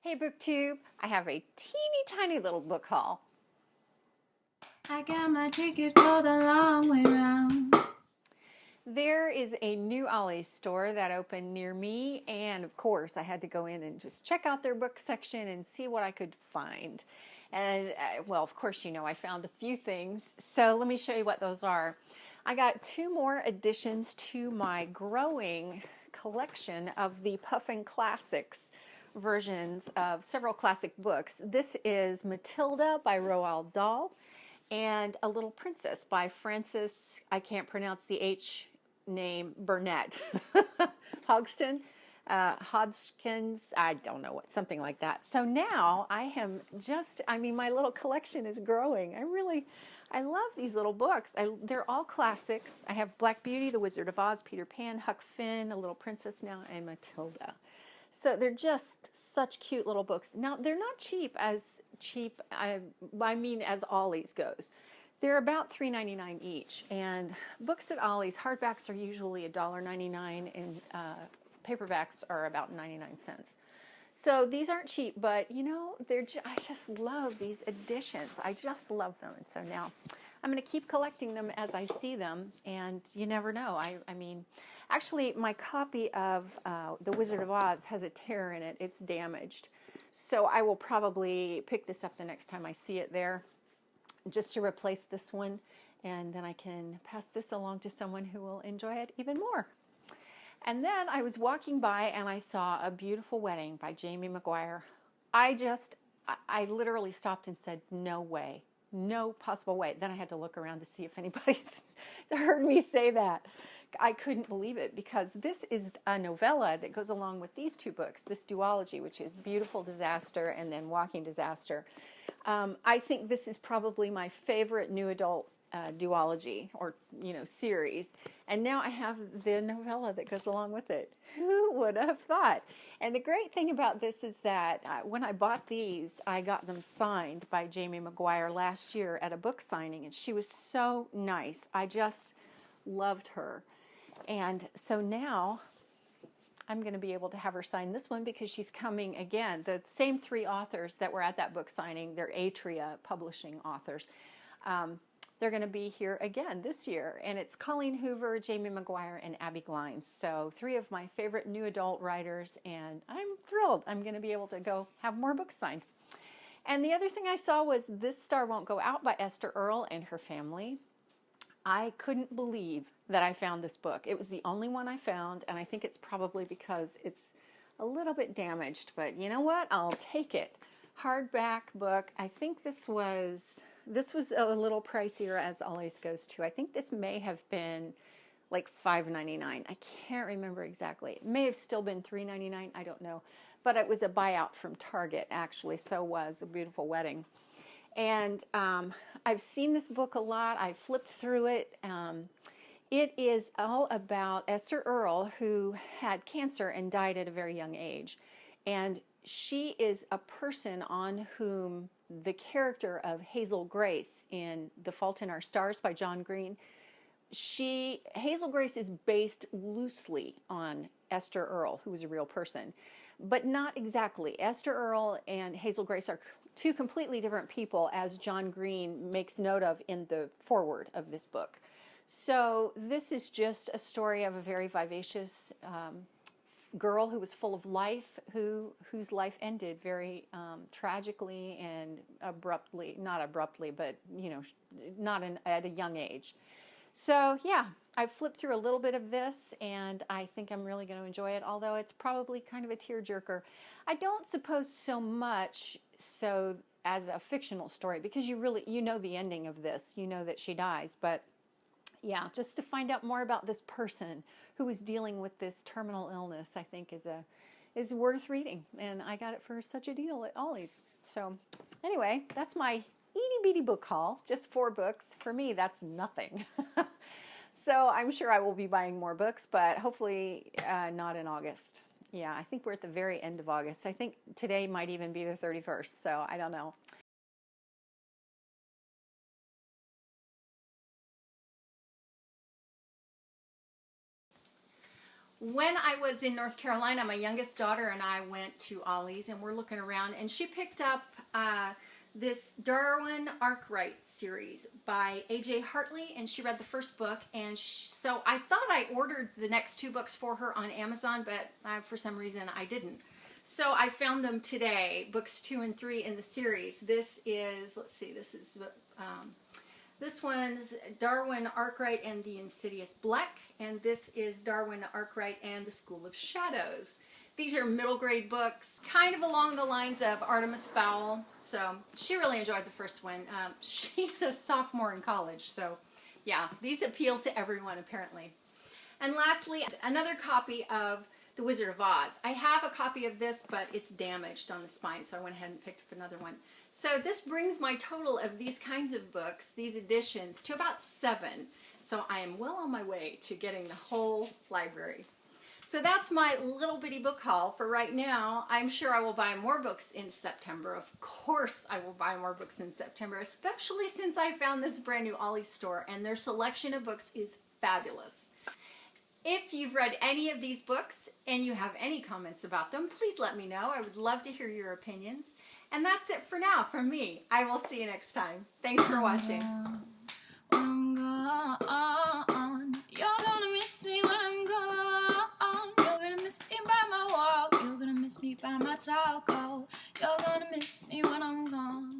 Hey BookTube, I have a teeny tiny little book haul. I got my ticket for the long way round. There is a new Ollie's store that opened near me, and of course I had to go in and just check out their book section and see what I could find. And well, of course, you know, I found a few things. So let me show you what those are. I got two more additions to my growing collection of the Puffin Classics versions of several classic books. This is Matilda by Roald Dahl and A Little Princess by Frances, I can't pronounce the H name, Burnett. Hodgson, Hodgkins, I don't know what, something like that. So now I am just, I mean, my little collection is growing. I love these little books. They're all classics. I have Black Beauty, The Wizard of Oz, Peter Pan, Huck Finn, A Little Princess now, and Matilda. So they're just such cute little books. Now, they're not cheap, I mean, as Ollie's goes. They're about $3.99 each. And books at Ollie's, hardbacks are usually $1.99 and paperbacks are about 99 cents. So these aren't cheap, but you know, I just love these editions. I just love them. And so now I'm going to keep collecting them as I see them, and you never know. I mean, actually, my copy of The Wizard of Oz has a tear in it. It's damaged. So I will probably pick this up the next time I see it there, just to replace this one, and then I can pass this along to someone who will enjoy it even more. And then I was walking by and I saw A Beautiful Wedding by Jamie McGuire. I literally stopped and said, no way, no possible way. Then I had to look around to see if anybody's heard me say that. I couldn't believe it, because this is a novella that goes along with these two books, this duology, which is Beautiful Disaster and then Walking Disaster. I think this is probably my favorite new adult duology, or series, and now I have the novella that goes along with it. Who would have thought? And the great thing about this is that when I bought these, I got them signed by Jamie McGuire last year at a book signing, and she was so nice. I just loved her. And so now I'm going to be able to have her sign this one, because she's coming again. The same three authors that were at that book signing, they're Atria publishing authors. They're going to be here again this year, and it's Colleen Hoover, Jamie McGuire, and Abby Glines. So three of my favorite new adult writers, and I'm thrilled. I'm going to be able to go have more books signed. And the other thing I saw was This Star Won't Go Out by Esther Earl and her family. I couldn't believe that I found this book. It was the only one I found, and I think it's probably because it's a little bit damaged, but you know what? I'll take it. Hardback book. I think this was a little pricier, as Ollie's goes too. I think this may have been like $5.99. I can't remember exactly. It may have still been $3.99. I don't know. But it was a buyout from Target, actually. So was A Beautiful Wedding. And I've seen this book a lot. I flipped through it. It is all about Esther Earl, who had cancer and died at a very young age. And she is a person on whom the character of Hazel Grace in The Fault in Our Stars by John Green, Hazel Grace is based loosely on Esther Earl, who was a real person, but not exactly. Esther Earl and Hazel Grace are two completely different people, as John Green makes note of in the foreword of this book. So this is just a story of a very vivacious girl who was full of life, whose life ended very tragically and abruptly, not abruptly, but not at a young age. So yeah, I flipped through a little bit of this, and I think I'm really going to enjoy it, although it's probably kind of a tearjerker. I don't suppose so much so as a fictional story, because you know the ending of this. You know that she dies, but yeah, just to find out more about this person who is dealing with this terminal illness, I think is worth reading. And I got it for such a deal at Ollie's. So anyway, that's my itty bitty book haul. Just 4 books. For me, that's nothing. So I'm sure I will be buying more books, but hopefully not in August. Yeah, I think we're at the very end of August. I think today might even be the 31st, so I don't know. When I was in North Carolina, my youngest daughter and I went to Ollie's, and we're looking around, and she picked up this Darwen Arkwright series by A.J. Hartley, and she read the first book, and so I thought I ordered the next 2 books for her on Amazon, but for some reason I didn't. So I found them today, books 2 and 3 in the series. This is, let's see, this one's Darwen Arkwright and the Insidious Bleck, and this is Darwen Arkwright and the School of Shadows. These are middle grade books, kind of along the lines of Artemis Fowl, so she really enjoyed the first one. She's a sophomore in college, so yeah, these appeal to everyone apparently. And lastly, another copy of The Wizard of Oz. I have a copy of this, but it's damaged on the spine, so I went ahead and picked up another one. So this brings my total of these kinds of books, these editions, to about 7. So I am well on my way to getting the whole library. So that's my little bitty book haul for right now. I'm sure I will buy more books in September. Of course I will buy more books in September, especially since I found this brand new Ollie's store, and their selection of books is fabulous. If you've read any of these books and you have any comments about them, please let me know. I would love to hear your opinions. And that's it for now from me. I will see you next time. Thanks for watching. When I'm gone, you're gonna miss me when I'm gone. You're gonna miss me by my walk. You're gonna miss me by my talk. Oh, you're gonna miss me when I'm gone.